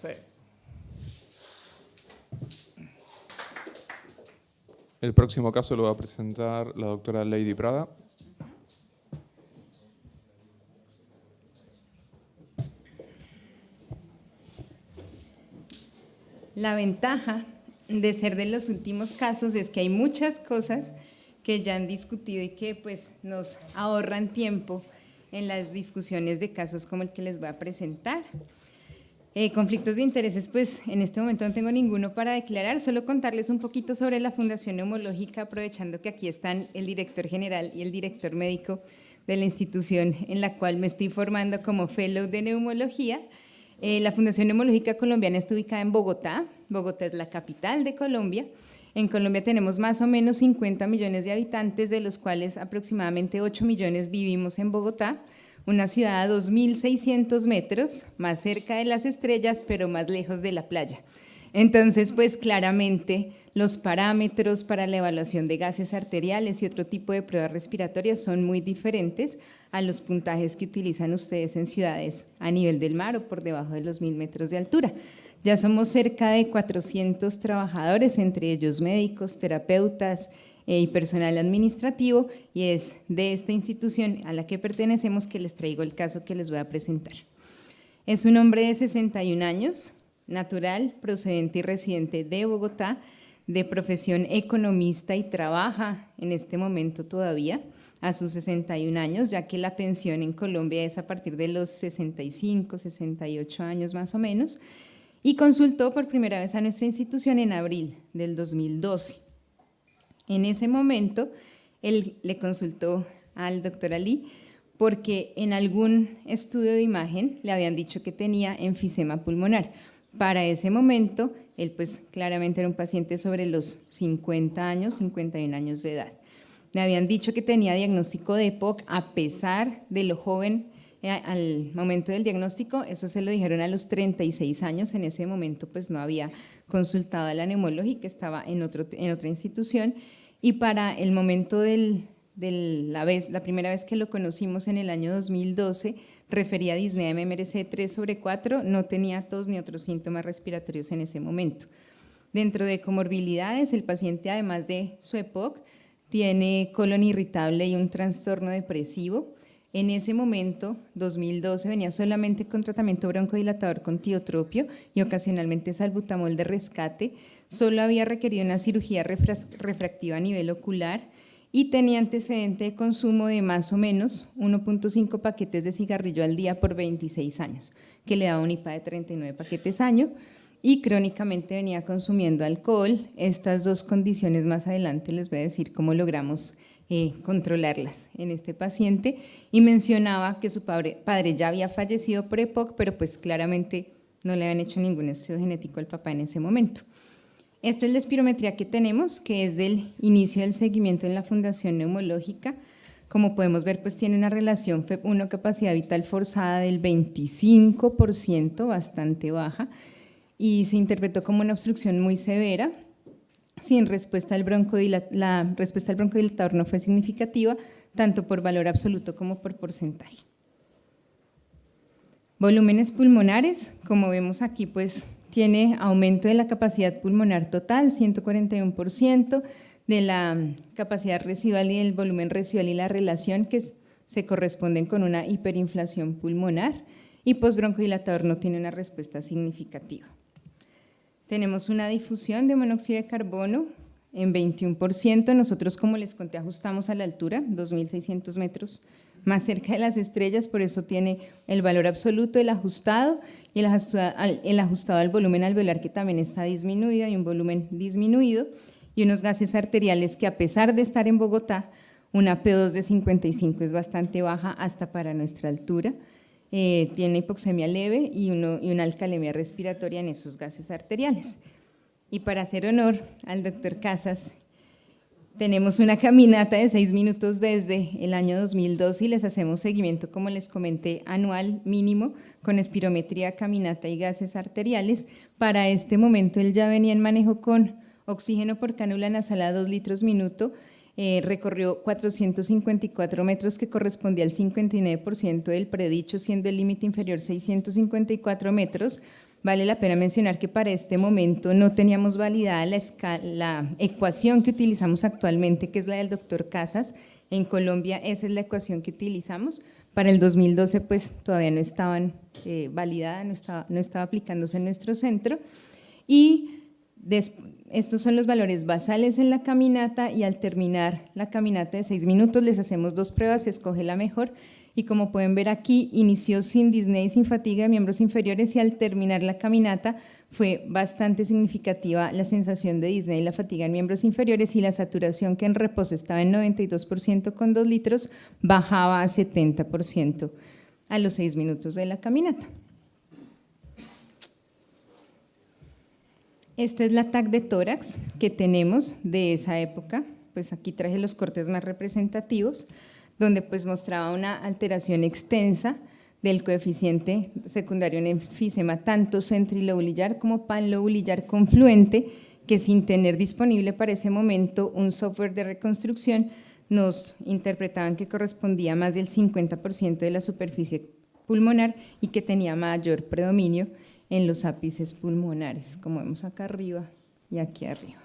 Perfecto. El próximo caso lo va a presentar la doctora Lady Prada. La ventaja de ser de los últimos casos es que hay muchas cosas que ya han discutido y que pues nos ahorran tiempo en las discusiones de casos como el que les voy a presentar. Conflictos de intereses, pues en este momento no tengo ninguno para declarar, solo contarles un poquito sobre la Fundación Neumológica, aprovechando que aquí están el director general y el director médico de la institución en la cual me estoy formando como fellow de neumología. La Fundación Neumológica Colombiana está ubicada en Bogotá. Bogotá es la capital de Colombia. En Colombia tenemos más o menos 50 millones de habitantes, de los cuales aproximadamente 8 millones vivimos en Bogotá, una ciudad a 2.600 metros, más cerca de las estrellas, pero más lejos de la playa. Entonces, pues claramente los parámetros para la evaluación de gases arteriales y otro tipo de pruebas respiratorias son muy diferentes a los puntajes que utilizan ustedes en ciudades a nivel del mar o por debajo de los 1.000 metros de altura. Ya somos cerca de 400 trabajadores, entre ellos médicos, terapeutas y personal administrativo, y es de esta institución a la que pertenecemos que les traigo el caso que les voy a presentar. Es un hombre de 61 años, natural, procedente y residente de Bogotá, de profesión economista y trabaja en este momento todavía a sus 61 años, ya que la pensión en Colombia es a partir de los 65, 68 años más o menos, y consultó por primera vez a nuestra institución en abril del 2012. En ese momento, él le consultó al doctor Ali porque en algún estudio de imagen le habían dicho que tenía enfisema pulmonar. Para ese momento, él pues claramente era un paciente sobre los 50 años, 51 años de edad. Le habían dicho que tenía diagnóstico de EPOC a pesar de lo joven al momento del diagnóstico. Eso se lo dijeron a los 36 años. En ese momento pues no había consultado a la neumológica, estaba en otra institución, y para el momento la primera vez que lo conocimos en el año 2012, refería a disnea MMRC 3/4, no tenía tos ni otros síntomas respiratorios en ese momento. Dentro de comorbilidades, el paciente, además de su EPOC, tiene colon irritable y un trastorno depresivo. En ese momento, 2012, venía solamente con tratamiento broncodilatador con tiotropio y ocasionalmente salbutamol de rescate. Solo había requerido una cirugía refractiva a nivel ocular y tenía antecedente de consumo de más o menos 1.5 paquetes de cigarrillo al día por 26 años, que le daba un IPA de 39 paquetes año, y crónicamente venía consumiendo alcohol. Estas dos condiciones más adelante les voy a decir cómo logramos controlarlas en este paciente, y mencionaba que su padre ya había fallecido por EPOC, pero pues claramente no le habían hecho ningún estudio genético al papá en ese momento. Esta es la espirometría que tenemos, que es del inicio del seguimiento en la Fundación Neumológica. Como podemos ver, pues tiene una relación FEP1 capacidad vital forzada del 25%, bastante baja, y se interpretó como una obstrucción muy severa. Sin respuesta la respuesta al broncodilatador no fue significativa, tanto por valor absoluto como por porcentaje. Volúmenes pulmonares, como vemos aquí, pues tiene aumento de la capacidad pulmonar total, 141%, de la capacidad residual y el volumen residual, y la relación que se corresponden con una hiperinflación pulmonar, y postbroncodilatador no tiene una respuesta significativa. Tenemos una difusión de monóxido de carbono en 21%. Nosotros, como les conté, ajustamos a la altura, 2.600 metros más cerca de las estrellas, por eso tiene el valor absoluto, el ajustado, y el ajustado al volumen alveolar, que también está disminuido, y un volumen disminuido, y unos gases arteriales que, a pesar de estar en Bogotá, una P2 de 55 es bastante baja hasta para nuestra altura. Tiene hipoxemia leve y una alcalemia respiratoria en esos gases arteriales. Y para hacer honor al doctor Casas, tenemos una caminata de 6 minutos desde el año 2012 y les hacemos seguimiento, como les comenté, anual mínimo con espirometría, caminata y gases arteriales. Para este momento él ya venía en manejo con oxígeno por cánula nasal a 2 litros minuto. Recorrió 454 metros, que correspondía al 59% del predicho, siendo el límite inferior 654 metros. Vale la pena mencionar que para este momento no teníamos validada la ecuación que utilizamos actualmente, que es la del doctor Casas. En Colombia esa es la ecuación que utilizamos. Para el 2012 pues todavía no estaban validadas, no estaba aplicándose en nuestro centro. Y estos son los valores basales en la caminata, y al terminar la caminata de 6 minutos les hacemos 2 pruebas, se escoge la mejor. Y como pueden ver aquí, inició sin disnea y sin fatiga de miembros inferiores, y al terminar la caminata fue bastante significativa la sensación de disnea y la fatiga en miembros inferiores, y la saturación, que en reposo estaba en 92% con 2 litros, bajaba a 70% a los 6 minutos de la caminata. Esta es la TAC de tórax que tenemos de esa época, pues aquí traje los cortes más representativos, donde pues mostraba una alteración extensa del coeficiente secundario en enfisema, tanto centrilobulillar como panlobulillar confluente, que sin tener disponible para ese momento un software de reconstrucción, nos interpretaban que correspondía a más del 50% de la superficie pulmonar y que tenía mayor predominio en los ápices pulmonares, como vemos acá arriba y aquí arriba.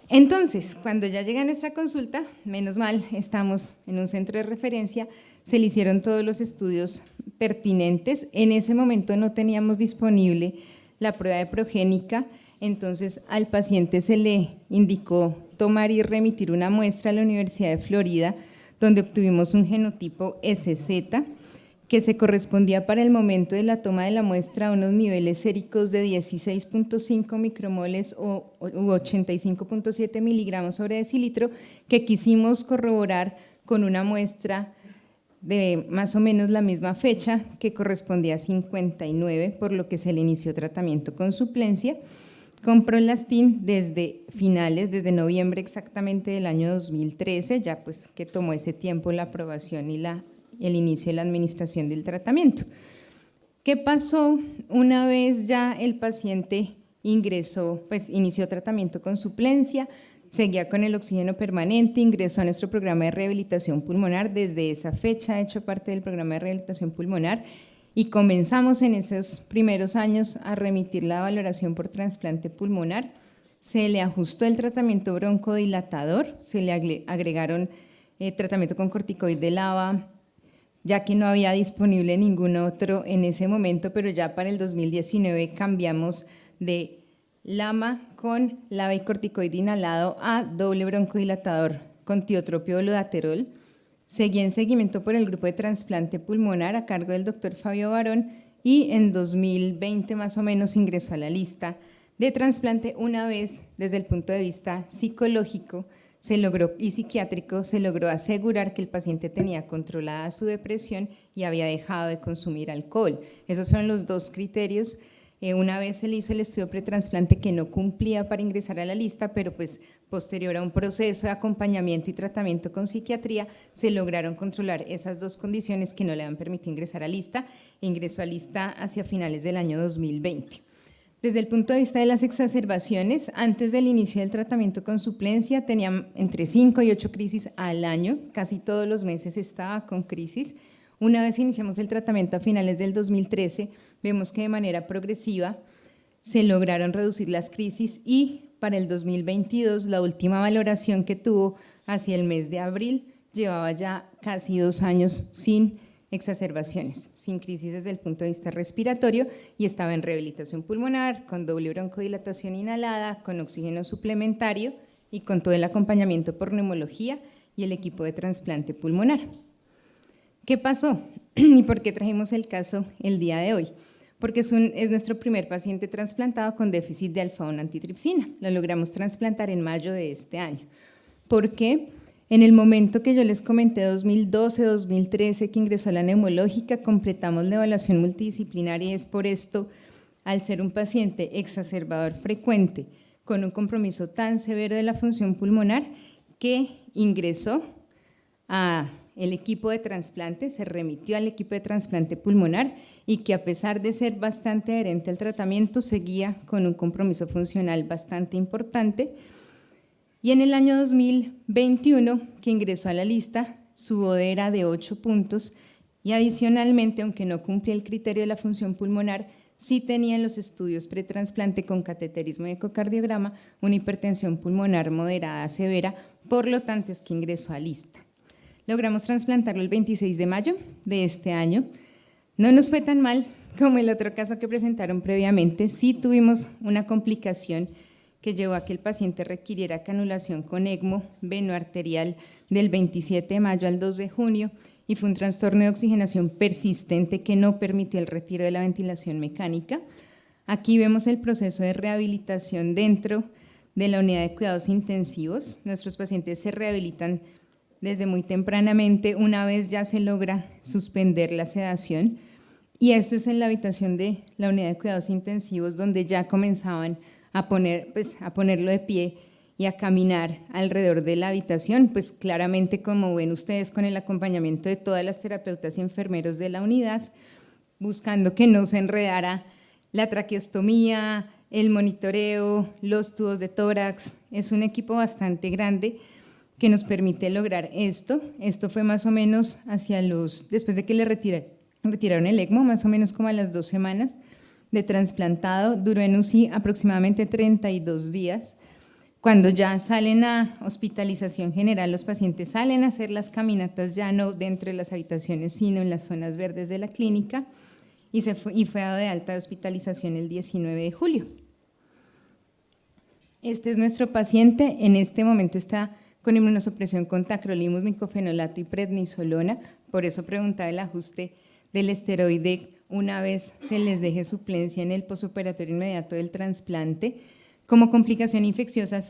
Entonces, cuando ya llega nuestra consulta, menos mal, estamos en un centro de referencia, se le hicieron todos los estudios pertinentes. En ese momento no teníamos disponible la prueba de progénica, entonces al paciente se le indicó tomar y remitir una muestra a la Universidad de Florida, donde obtuvimos un genotipo SZ, que se correspondía para el momento de la toma de la muestra a unos niveles séricos de 16.5 micromoles u 85.7 miligramos sobre decilitro, que quisimos corroborar con una muestra de más o menos la misma fecha, que correspondía a 59, por lo que se le inició tratamiento con suplencia, con Prolastin desde desde noviembre exactamente del año 2013, ya pues que tomó ese tiempo la aprobación y el inicio de la administración del tratamiento. ¿Qué pasó una vez ya el paciente ingresó, pues inició tratamiento con suplencia, seguía con el oxígeno permanente, ingresó a nuestro programa de rehabilitación pulmonar? Desde esa fecha ha hecho parte del programa de rehabilitación pulmonar y comenzamos en esos primeros años a remitir la valoración por trasplante pulmonar. Se le ajustó el tratamiento broncodilatador, se le agregaron tratamiento con corticoide de LABA, ya que no había disponible ningún otro en ese momento, pero ya para el 2019 cambiamos de LAMA con LABA y corticoide inhalado a doble broncodilatador con tiotropio olodaterol. Seguí en seguimiento por el grupo de trasplante pulmonar a cargo del doctor Fabio Barón, y en 2020 más o menos ingresó a la lista de trasplante. Una vez desde el punto de vista psicológico y psiquiátrico se logró asegurar que el paciente tenía controlada su depresión y había dejado de consumir alcohol. Esos fueron los 2 criterios. Una vez se le hizo el estudio pretrasplante, que no cumplía para ingresar a la lista, pero pues posterior a un proceso de acompañamiento y tratamiento con psiquiatría se lograron controlar esas 2 condiciones que no le han permitido ingresar a lista. Ingresó a lista hacia finales del año 2020. Desde el punto de vista de las exacerbaciones, antes del inicio del tratamiento con suplencia tenía entre 5 y 8 crisis al año, casi todos los meses estaba con crisis. Una vez iniciamos el tratamiento a finales del 2013, vemos que de manera progresiva se lograron reducir las crisis, y para el 2022, la última valoración que tuvo hacia el mes de abril, llevaba ya casi 2 años sin exacerbaciones, sin crisis desde el punto de vista respiratorio, y estaba en rehabilitación pulmonar, con doble broncodilatación inhalada, con oxígeno suplementario y con todo el acompañamiento por neumología y el equipo de trasplante pulmonar. ¿Qué pasó y por qué trajimos el caso el día de hoy? Porque es nuestro primer paciente trasplantado con déficit de alfa-1 antitripsina. Lo logramos trasplantar en mayo de este año. ¿Por qué? En el momento que yo les comenté, 2012-2013, que ingresó a la neumológica, completamos la evaluación multidisciplinaria, y es por esto, al ser un paciente exacerbador frecuente, con un compromiso tan severo de la función pulmonar, que ingresó a el equipo de trasplante, se remitió al equipo de trasplante pulmonar, y que a pesar de ser bastante adherente al tratamiento, seguía con un compromiso funcional bastante importante. Y en el año 2021, que ingresó a la lista, su BODE era de 8 puntos, y adicionalmente, aunque no cumplía el criterio de la función pulmonar, sí tenía en los estudios pretrasplante con cateterismo y ecocardiograma una hipertensión pulmonar moderada severa, por lo tanto es que ingresó a lista. Logramos trasplantarlo el 26 de mayo de este año. No nos fue tan mal como el otro caso que presentaron previamente. Sí tuvimos una complicación que llevó a que el paciente requiriera canulación con ECMO venoarterial del 27 de mayo al 2 de junio y fue un trastorno de oxigenación persistente que no permitió el retiro de la ventilación mecánica. Aquí vemos el proceso de rehabilitación dentro de la unidad de cuidados intensivos. Nuestros pacientes se rehabilitan desde muy tempranamente, una vez ya se logra suspender la sedación. Y esto es en la habitación de la unidad de cuidados intensivos, donde ya comenzaban a ponerlo de pie y a caminar alrededor de la habitación, pues claramente, como ven ustedes, con el acompañamiento de todas las terapeutas y enfermeros de la unidad, buscando que no se enredara la traqueostomía, el monitoreo, los tubos de tórax. Es un equipo bastante grande que nos permite lograr esto. Esto fue más o menos después de que le retiraron el ECMO, más o menos como a las 2 semanas de trasplantado. Duró en UCI aproximadamente 32 días. Cuando ya salen a hospitalización general, los pacientes salen a hacer las caminatas ya no dentro de las habitaciones, sino en las zonas verdes de la clínica, y fue dado de alta de hospitalización el 19 de julio. Este es nuestro paciente. En este momento está con inmunosupresión con tacrolimus, micofenolato y prednisolona. Por eso preguntaba el ajuste del esteroide una vez se les deje suplencia en el posoperatorio inmediato del trasplante. Como complicación infecciosa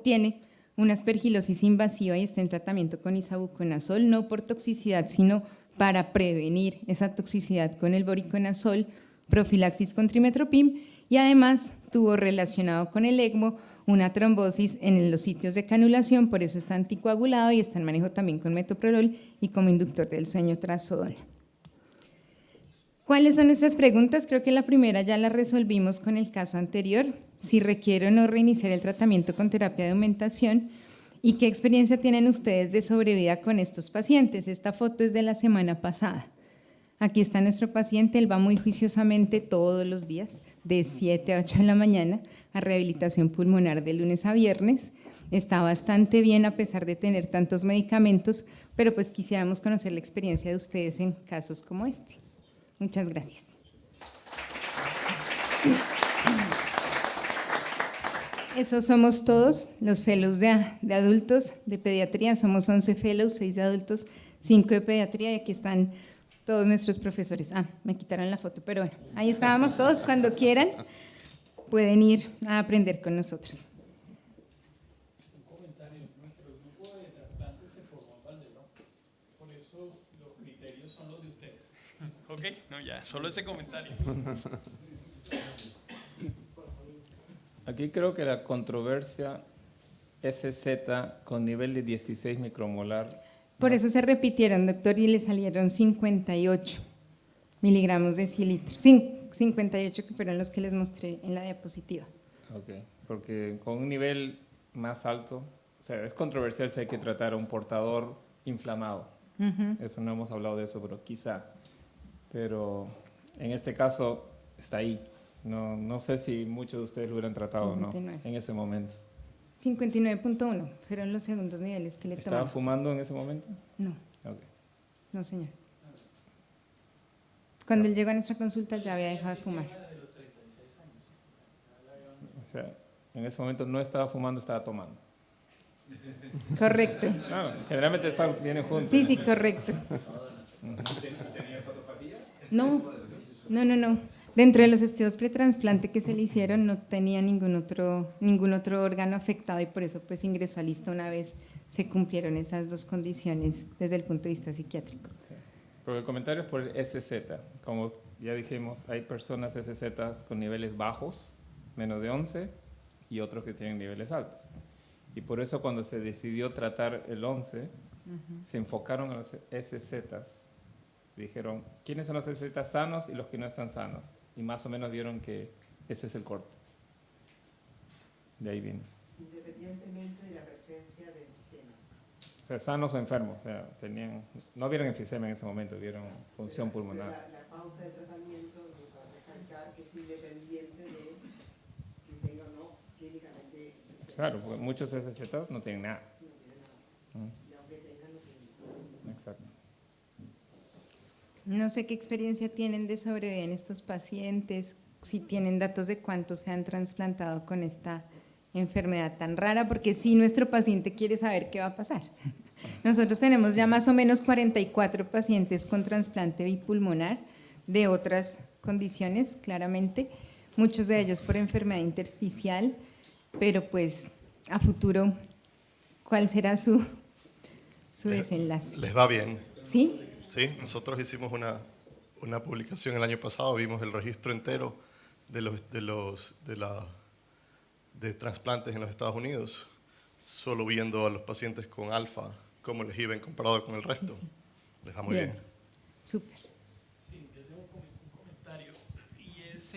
tiene una aspergilosis invasiva y está en tratamiento con isavuconazol, no por toxicidad, sino para prevenir esa toxicidad con el voriconazol, profilaxis con trimetoprim, y además tuvo relacionado con el ECMO una trombosis en los sitios de canulación, por eso está anticoagulado y está en manejo también con metoprolol y como inductor del sueño trazodona. ¿Cuáles son nuestras preguntas? Creo que la primera ya la resolvimos con el caso anterior, si requiere o no reiniciar el tratamiento con terapia de aumentación y qué experiencia tienen ustedes de sobrevida con estos pacientes. Esta foto es de la semana pasada. Aquí está nuestro paciente, él va muy juiciosamente todos los días, de 7 a 8 de la mañana, a rehabilitación pulmonar de lunes a viernes. Está bastante bien a pesar de tener tantos medicamentos, pero pues quisiéramos conocer la experiencia de ustedes en casos como este. Muchas gracias. Esos somos todos los fellows de adultos de pediatría. Somos 11 fellows, 6 de adultos, 5 de pediatría, y aquí están todos nuestros profesores. Me quitaron la foto, pero bueno, ahí estábamos todos. Cuando quieran pueden ir a aprender con nosotros. Un comentario: nuestro grupo de trasplantes se formó en Valdelón, por eso los criterios son los de ustedes. Ok, no, ya, solo ese comentario. Aquí creo que la controversia SZ con nivel de 16 micromolar. Por eso se repitieron, doctor, y le salieron 58 miligramos de cilitro. 58 que fueron los que les mostré en la diapositiva. Ok, porque con un nivel más alto, o sea, es controversial si hay que tratar a un portador inflamado. Eso no hemos hablado de eso, pero quizá. Pero en este caso está ahí. No sé si muchos de ustedes lo hubieran tratado o no en ese momento. 59.1 fueron los segundos niveles que le tomamos. ¿Estaba fumando en ese momento? No. Okay. No, señor. Cuando él llegó a nuestra consulta ya había dejado de fumar. O sea, en ese momento no estaba fumando, estaba tomando. Correcto. No, generalmente vienen juntos. Sí, correcto. ¿Tenía hepatopatía? No. Dentro de los estudios pretrasplante que se le hicieron no tenía ningún otro órgano afectado y por eso pues ingresó a lista una vez se cumplieron esas dos condiciones desde el punto de vista psiquiátrico. Sí. Pero el comentario es por el SZ. Como ya dijimos, hay personas SZ con niveles bajos, menos de 11, y otros que tienen niveles altos. Y por eso cuando se decidió tratar el 11, se enfocaron en los SZs. Dijeron, ¿quiénes son los SZ sanos y los que no están sanos? Y más o menos vieron que ese es el corte. De ahí viene. Independientemente de la presencia de enfisema. O sea, sanos o enfermos. O sea, no vieron enfisema en ese momento, vieron función pulmonar. La pauta de tratamiento, para recalcar que independiente de que tenga o no clínicamente presente. Claro, porque muchos SZ no tienen nada. No tiene nada. Y aunque tenga, no tiene nada. Exacto. No sé qué experiencia tienen de sobrevivir en estos pacientes, si tienen datos de cuántos se han trasplantado con esta enfermedad tan rara, porque sí, nuestro paciente quiere saber qué va a pasar. Nosotros tenemos ya más o menos 44 pacientes con trasplante bipulmonar de otras condiciones, claramente, muchos de ellos por enfermedad intersticial, pero pues a futuro, ¿cuál será su desenlace? Les va bien. ¿Sí? Sí, nosotros hicimos una publicación el año pasado, vimos el registro entero de trasplantes en los Estados Unidos, solo viendo a los pacientes con alfa, cómo les iba en comparado con el resto. Sí. Les va muy bien. Súper. Sí, yo tengo un comentario. Y es,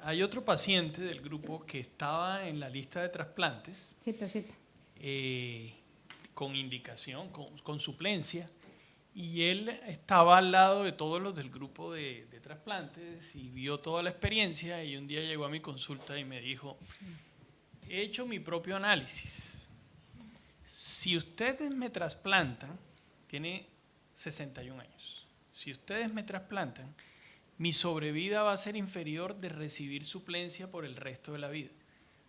hay otro paciente del grupo que estaba en la lista de trasplantes ZZ. con indicación, con suplencia, y él estaba al lado de todos los del grupo de trasplantes y vio toda la experiencia, y un día llegó a mi consulta y me dijo: he hecho mi propio análisis. Si ustedes me trasplantan, tiene 61 años, si ustedes me trasplantan, mi sobrevida va a ser inferior de recibir suplencia por el resto de la vida.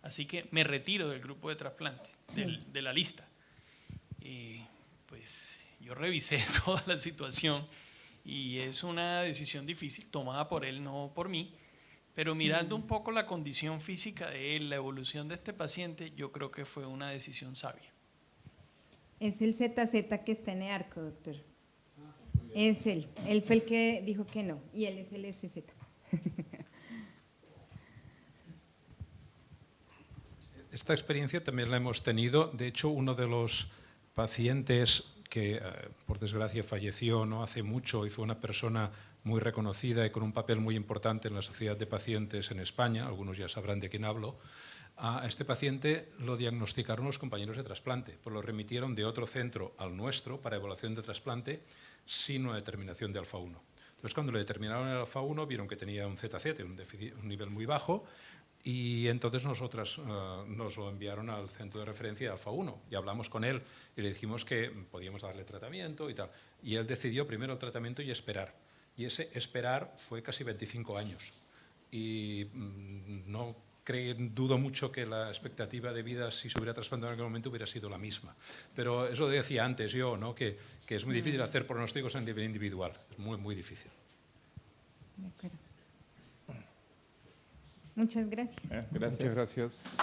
Así que me retiro del grupo de trasplante, de la lista. Pues yo revisé toda la situación y es una decisión difícil, tomada por él, no por mí. Pero mirando un poco la condición física de él, la evolución de este paciente, yo creo que fue una decisión sabia. Es el ZZ que está en EARCO, doctor. Es él. Él fue el que dijo que no, y él es el SZ. Esta experiencia también la hemos tenido. De hecho, uno de los pacientes que, por desgracia, falleció no hace mucho y fue una persona muy reconocida y con un papel muy importante en la Sociedad de Pacientes en España, algunos ya sabrán de quién hablo. A este paciente lo diagnosticaron los compañeros de trasplante, pues lo remitieron de otro centro al nuestro para evaluación de trasplante sin una determinación de alfa-1. Entonces, cuando le determinaron el alfa-1, vieron que tenía un ZZ, un nivel muy bajo, y entonces nosotras nos lo enviaron al centro de referencia de alfa-1 y hablamos con él y le dijimos que podíamos darle tratamiento y tal. Y él decidió primero el tratamiento y esperar. Y ese esperar fue casi 25 años. Y dudo mucho que la expectativa de vida, si se hubiera trasplantado en aquel momento, hubiera sido la misma. Pero eso decía antes yo, ¿no? que es muy difícil hacer pronósticos a nivel individual. Es muy, muy difícil. De acuerdo. Muchas gracias. Gracias. Muchas gracias.